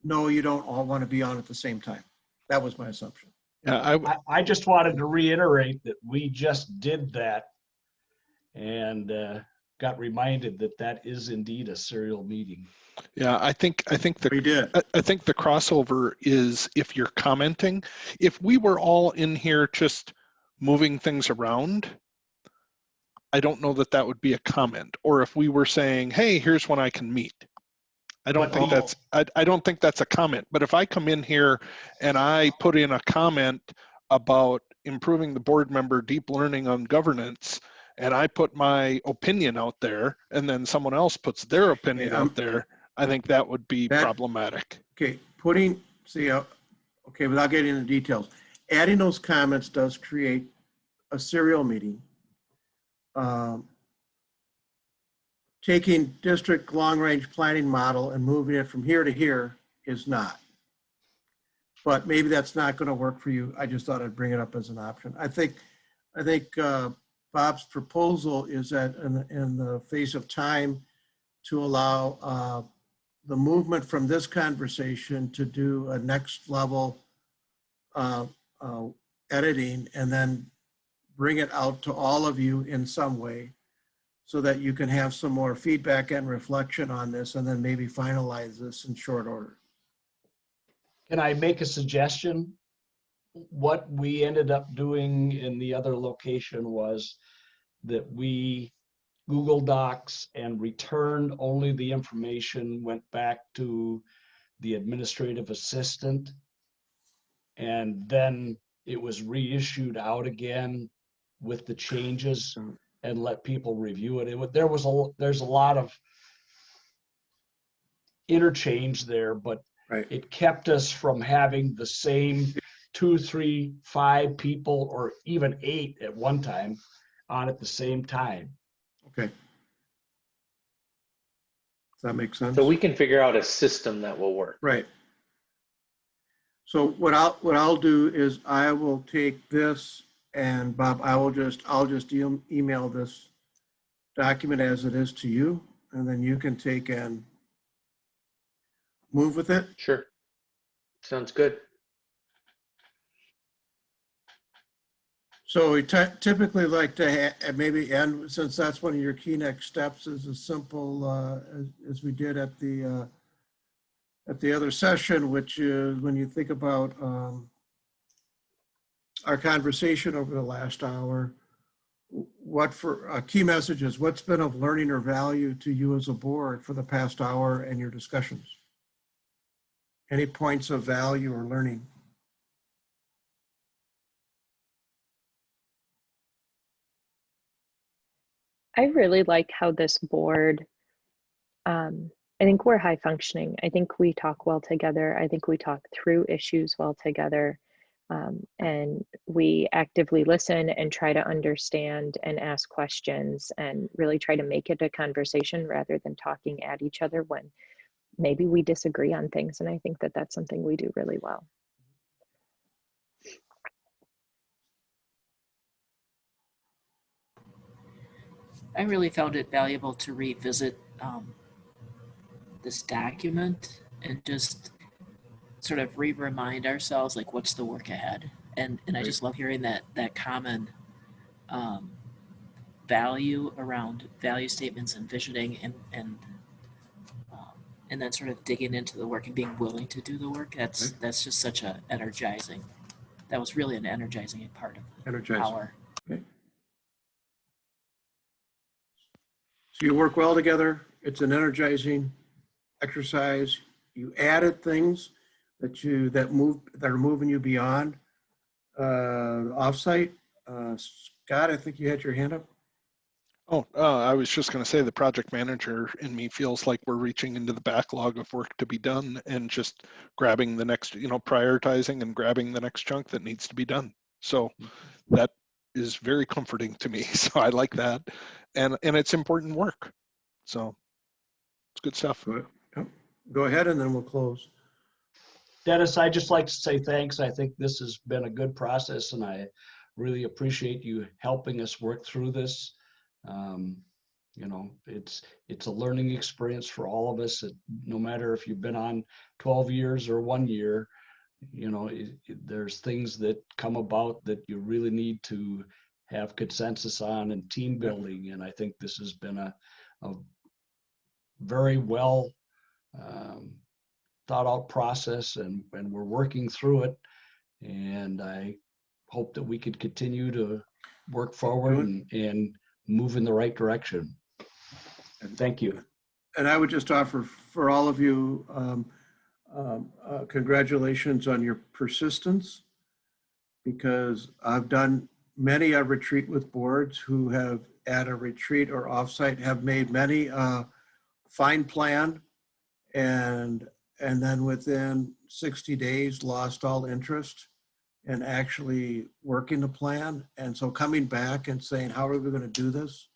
No, you don't all want to be on at the same time. That was my assumption. Yeah, I just wanted to reiterate that we just did that and got reminded that that is indeed a serial meeting. yeah, I think We did. I think the crossover is if you're commenting. If we were all in here just moving things around, I don't know that that would be a comment. Or if we were saying, hey, here's when I can meet. I don't think that's a comment. But if I come in here and I put in a comment about improving the board member deep learning on governance, and I put my opinion out there, and then someone else puts their opinion out there, I think that would be problematic. Okay, okay, without getting into details, adding those comments does create a serial meeting. Taking district long-range planning model and moving it from here to here is not. But maybe that's not going to work for you. I just thought I'd bring it up as an option. I think Bob's proposal is that in the face of time to allow the movement from this conversation to do a next level editing and then bring it out to all of you in some way so that you can have some more feedback and reflection on this and then maybe finalize this in short order. Can I make a suggestion? What we ended up doing in the other location was that we Google Docs and returned only the information, went back to the administrative assistant, and then it was reissued out again with the changes and let people review it. There's a lot of interchange there, but Right. it kept us from having the same 2, 3, 5 people or even 8 at one time on at the same time. Okay. Does that make sense? So we can figure out a system that will work. Right. So what I'll do is I will take this and Bob, I'll just email this document as it is to you, and then you can take and move with it. Sure. Sounds good. So we typically like to maybe end, since that's one of your key next steps, is as simple as we did at the other session, which is when you think about our conversation over the last hour, what for key messages, what's been of learning or value to you as a board for the past hour and your discussions? Any points of value or learning? I really like how this board, I think we're high functioning. I think we talk well together. I think we talk through issues well together. And we actively listen and try to understand and ask questions and really try to make it a conversation rather than talking at each other when maybe we disagree on things. And I think that that's something we do really well. I really found it valuable to revisit this document and just sort of remind ourselves like what's the work ahead. And I just love hearing that common value around value statements and visioning and then sort of digging into the work and being willing to do the work. That's just such a energizing. That was really an energizing part of the power. Okay. So you work well together. It's an energizing exercise. You added things that are moving you beyond offsite. Scott, I think you had your hand up. Oh, I was just going to say the project manager in me feels like we're reaching into the backlog of work to be done and just grabbing the next, prioritizing and grabbing the next chunk that needs to be done. So that is very comforting to me. So I like that. And it's important work. So it's good stuff. Go ahead and then we'll close. Dennis, I'd just like to say thanks. I think this has been a good process and I really appreciate you helping us work through this. It's a learning experience for all of us. No matter if you've been on 12 years or 1 year, there's things that come about that you really need to have consensus on and team building. And I think this has been a very well thought out process and we're working through it. And I hope that we could continue to work forward and move in the right direction. And thank you. And I would just offer for all of you, congratulations on your persistence, because I've done many a retreat with boards who have at a retreat or offsite have made many fine plan and then within 60 days lost all interest in actually working the plan. And so coming back and saying, how are we going to do this?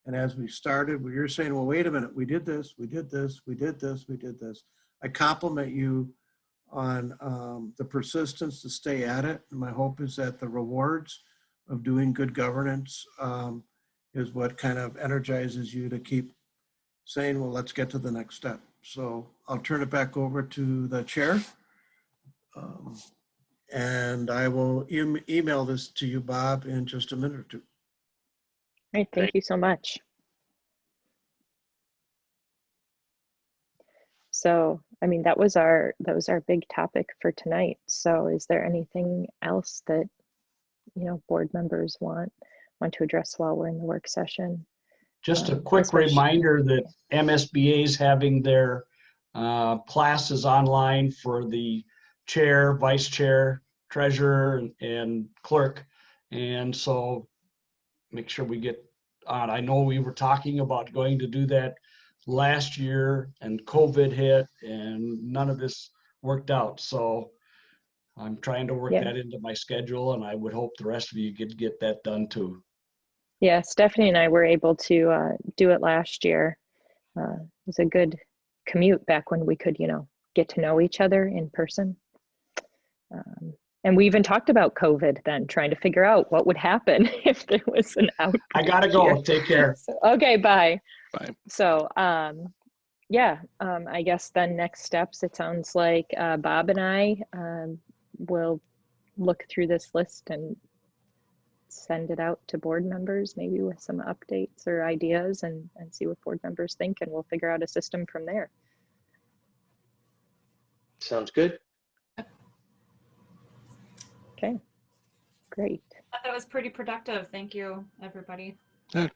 And as we started, we were saying, well, wait a minute, we did this, we did this, we did this, we did this. I compliment you on the persistence to stay at it. And my hope is that the rewards of doing good governance is what kind of energizes you to keep saying, well, let's get to the next step. So I'll turn it back over to the chair. And I will email this to you, Bob, in just a minute or two. All right, thank you so much. So, I mean, that was our big topic for tonight. So is there anything else that, board members want to address while we're in the work session? Just a quick reminder that MSBA is having their classes online for the chair, vice chair, treasurer, and clerk. And so make sure we get on. I know we were talking about going to do that last year and COVID hit and none of this worked out. So I'm trying to work that into my schedule and I would hope the rest of you could get that done too. Yeah, Stephanie and I were able to do it last year. It was a good commute back when we could, get to know each other in person. And we even talked about COVID then, trying to figure out what would happen if there was an outbreak. I gotta go. Here. Take care. So, okay, bye. Bye. So, I guess then next steps, it sounds like Bob and I will look through this list and send it out to board members, maybe with some updates or ideas and see what board members think, and we'll figure out a system from there. Sounds good. Okay, great. That was pretty productive. Thank you, everybody. Yeah,